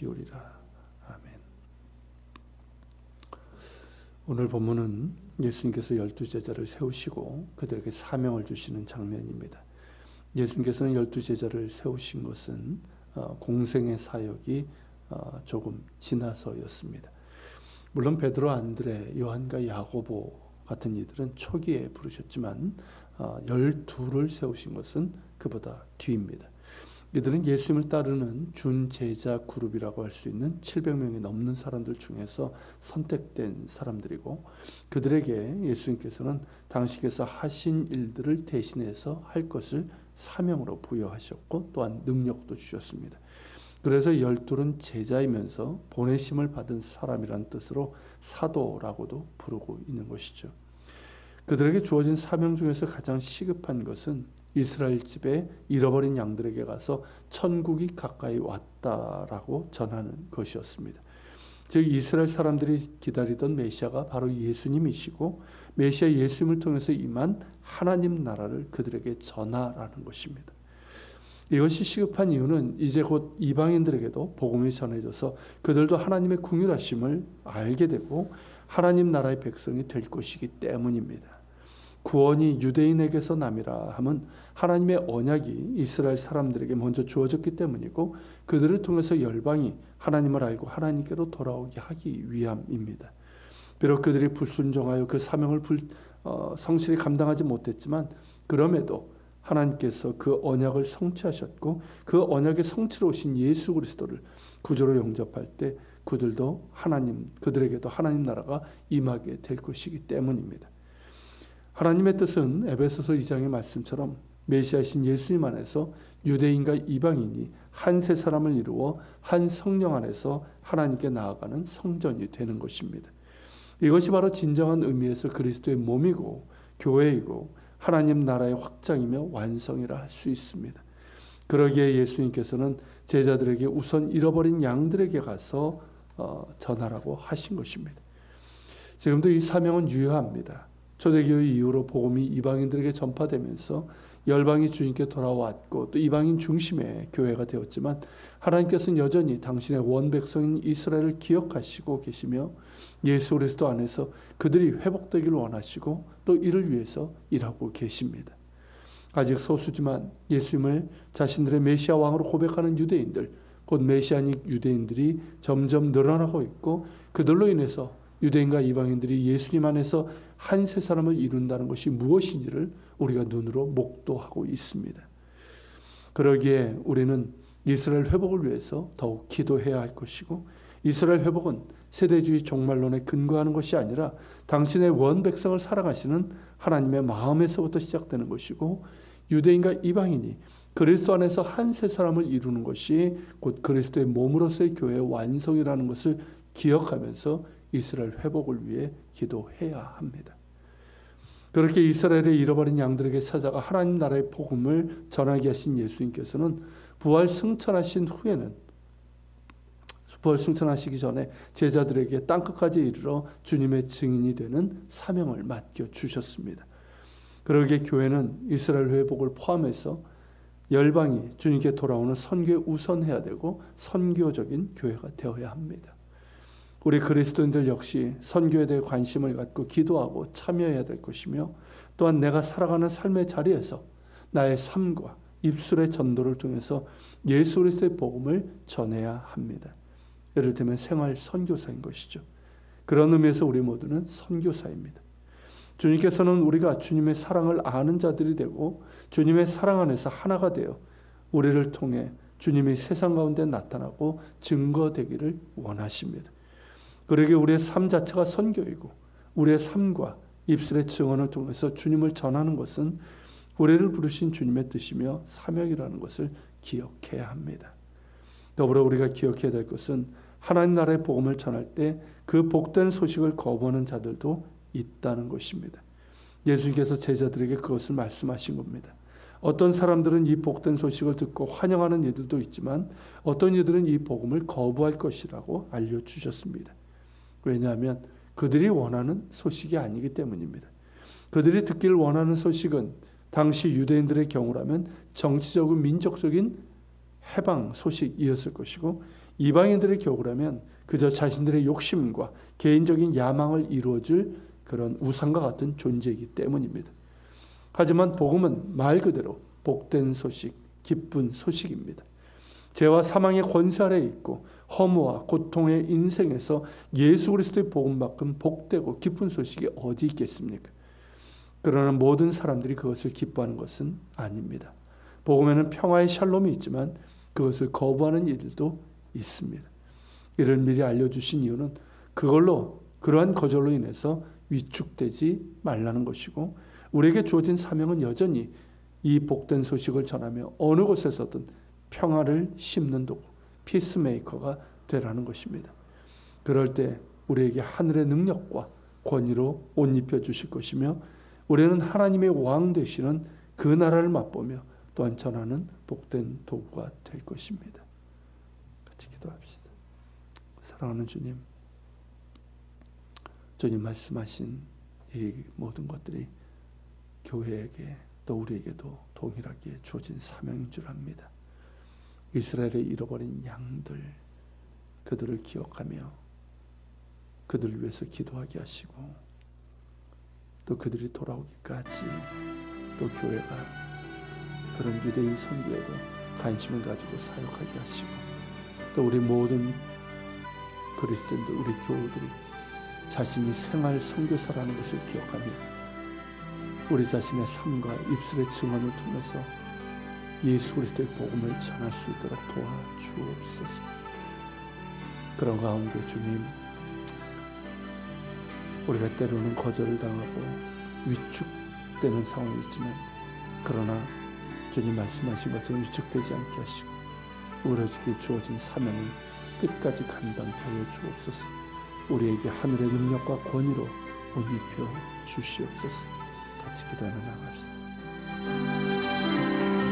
주시오리라. 아멘. 오늘 본문은 예수님께서 12제자를 세우시고 그들에게 사명을 주시는 장면입니다. 예수님께서는 12제자를 세우신 것은 공생의 사역이 조금 지나서였습니다. 물론 베드로, 안드레, 요한과 야고보 같은 이들은 초기에 부르셨지만 12를 세우신 것은 그보다 뒤입니다. 이들은 예수님을 따르는 준제자 그룹이라고 할 수 있는 700명이 넘는 사람들 중에서 선택된 사람들이고, 그들에게 예수님께서는 당시께서 하신 일들을 대신해서 할 것을 사명으로 부여하셨고 또한 능력도 주셨습니다. 그래서 12는 제자이면서 보내심을 받은 사람이라는 뜻으로 사도라고도 부르고 있는 것이죠. 그들에게 주어진 사명 중에서 가장 시급한 것은 이스라엘 집에 잃어버린 양들에게 가서 천국이 가까이 왔다라고 전하는 것이었습니다. 즉 이스라엘 사람들이 기다리던 메시아가 바로 예수님이시고, 메시아 예수님을 통해서 임한 하나님 나라를 그들에게 전하라는 것입니다. 이것이 시급한 이유는 이제 곧 이방인들에게도 복음이 전해져서 그들도 하나님의 긍휼하심을 알게 되고 하나님 나라의 백성이 될 것이기 때문입니다. 구원이 유대인에게서 남이라 함은 하나님의 언약이 이스라엘 사람들에게 먼저 주어졌기 때문이고, 그들을 통해서 열방이 하나님을 알고 하나님께로 돌아오게 하기 위함입니다. 비록 그들이 불순종하여 그 사명을 성실히 감당하지 못했지만, 그럼에도 하나님께서 그 언약을 성취하셨고 그 언약의 성취로 오신 예수 그리스도를 구주로 영접할 때 그들에게도 하나님 나라가 임하게 될 것이기 때문입니다. 하나님의 뜻은 에베소서 2장의 말씀처럼 메시아이신 예수님 안에서 유대인과 이방인이 한 세 사람을 이루어 한 성령 안에서 하나님께 나아가는 성전이 되는 것입니다. 이것이 바로 진정한 의미에서 그리스도의 몸이고 교회이고 하나님 나라의 확장이며 완성이라 할 수 있습니다. 그러기에 예수님께서는 제자들에게 우선 잃어버린 양들에게 가서 전하라고 하신 것입니다. 지금도 이 사명은 유효합니다. 초대교회 이후로 복음이 이방인들에게 전파되면서 열방이 주님께 돌아왔고 또 이방인 중심의 교회가 되었지만, 하나님께서는 여전히 당신의 원백성인 이스라엘을 기억하시고 계시며 예수 그리스도 안에서 그들이 회복되기를 원하시고 또 이를 위해서 일하고 계십니다. 아직 소수지만 예수님을 자신들의 메시아 왕으로 고백하는 유대인들, 곧 메시아닉 유대인들이 점점 늘어나고 있고, 그들로 인해서 유대인과 이방인들이 예수님 안에서 한 세 사람을 이룬다는 것이 무엇인지를 우리가 눈으로 목도하고 있습니다. 그러기에 우리는 이스라엘 회복을 위해서 더욱 기도해야 할 것이고, 이스라엘 회복은 세대주의 종말론에 근거하는 것이 아니라 당신의 원백성을 사랑하시는 하나님의 마음에서부터 시작되는 것이고, 유대인과 이방인이 그리스도 안에서 한 세 사람을 이루는 것이 곧 그리스도의 몸으로서의 교회의 완성이라는 것을 기억하면서 이스라엘 회복을 위해 기도해야 합니다. 그렇게 이스라엘의 잃어버린 양들에게 찾아가 하나님 나라의 복음을 전하게 하신 예수님께서는 부활 승천하시기 전에 제자들에게 땅끝까지 이르러 주님의 증인이 되는 사명을 맡겨주셨습니다. 그러기에 교회는 이스라엘 회복을 포함해서 열방이 주님께 돌아오는 선교에 우선해야 되고 선교적인 교회가 되어야 합니다. 우리 그리스도인들 역시 선교에 대해 관심을 갖고 기도하고 참여해야 될 것이며, 또한 내가 살아가는 삶의 자리에서 나의 삶과 입술의 전도를 통해서 예수 그리스도의 복음을 전해야 합니다. 예를 들면 생활 선교사인 것이죠. 그런 의미에서 우리 모두는 선교사입니다. 주님께서는 우리가 주님의 사랑을 아는 자들이 되고 주님의 사랑 안에서 하나가 되어 우리를 통해 주님이 세상 가운데 나타나고 증거되기를 원하십니다. 그러기에 우리의 삶 자체가 선교이고, 우리의 삶과 입술의 증언을 통해서 주님을 전하는 것은 우리를 부르신 주님의 뜻이며 사명이라는 것을 기억해야 합니다. 더불어 우리가 기억해야 될 것은 하나님 나라의 복음을 전할 때 그 복된 소식을 거부하는 자들도 있다는 것입니다. 예수님께서 제자들에게 그것을 말씀하신 겁니다. 어떤 사람들은 이 복된 소식을 듣고 환영하는 이들도 있지만 어떤 이들은 이 복음을 거부할 것이라고 알려주셨습니다. 왜냐하면 그들이 원하는 소식이 아니기 때문입니다. 그들이 듣기를 원하는 소식은 당시 유대인들의 경우라면 정치적인 민족적인 해방 소식이었을 것이고, 이방인들의 교구라면 그저 자신들의 욕심과 개인적인 야망을 이루어줄 그런 우상과 같은 존재이기 때문입니다. 하지만 복음은 말 그대로 복된 소식, 기쁜 소식입니다. 죄와 사망의 권세 아래에 있고 허무와 고통의 인생에서 예수 그리스도의 복음만큼 복되고 기쁜 소식이 어디 있겠습니까? 그러나 모든 사람들이 그것을 기뻐하는 것은 아닙니다. 복음에는 평화의 샬롬이 있지만 그것을 거부하는 이들도 있습니다. 이를 미리 알려주신 이유는 그러한 거절로 인해서 위축되지 말라는 것이고, 우리에게 주어진 사명은 여전히 이 복된 소식을 전하며 어느 곳에서든 평화를 심는 도구, 피스메이커가 되라는 것입니다. 그럴 때 우리에게 하늘의 능력과 권위로 옷 입혀주실 것이며, 우리는 하나님의 왕 되시는 그 나라를 맛보며 또한 전하는 복된 도구가 될 것입니다. 같이 기도합시다. 사랑하는 주님, 주님 말씀하신 이 모든 것들이 교회에게 또 우리에게도 동일하게 주어진 사명인 줄 압니다. 이스라엘의 잃어버린 양들, 그들을 기억하며 그들을 위해서 기도하게 하시고, 또 그들이 돌아오기까지 또 교회가 그런 유대인 선교에도 관심을 가지고 사역하게 하시고, 또 우리 모든 그리스도인들, 우리 교우들이 자신이 생활 선교사라는 것을 기억하며 우리 자신의 삶과 입술의 증언을 통해서 예수 그리스도의 복음을 전할 수 있도록 도와주옵소서. 그런 가운데 주님, 우리가 때로는 거절을 당하고 위축되는 상황이 있지만, 그러나 주님 말씀하신 것처럼 위축되지 않게 하시고 우리에게 주어진 사명을 끝까지 감당케 하여 주옵소서. 우리에게 하늘의 능력과 권위로 옷 입혀 주시옵소서. 같이 기도하며 나갑시다.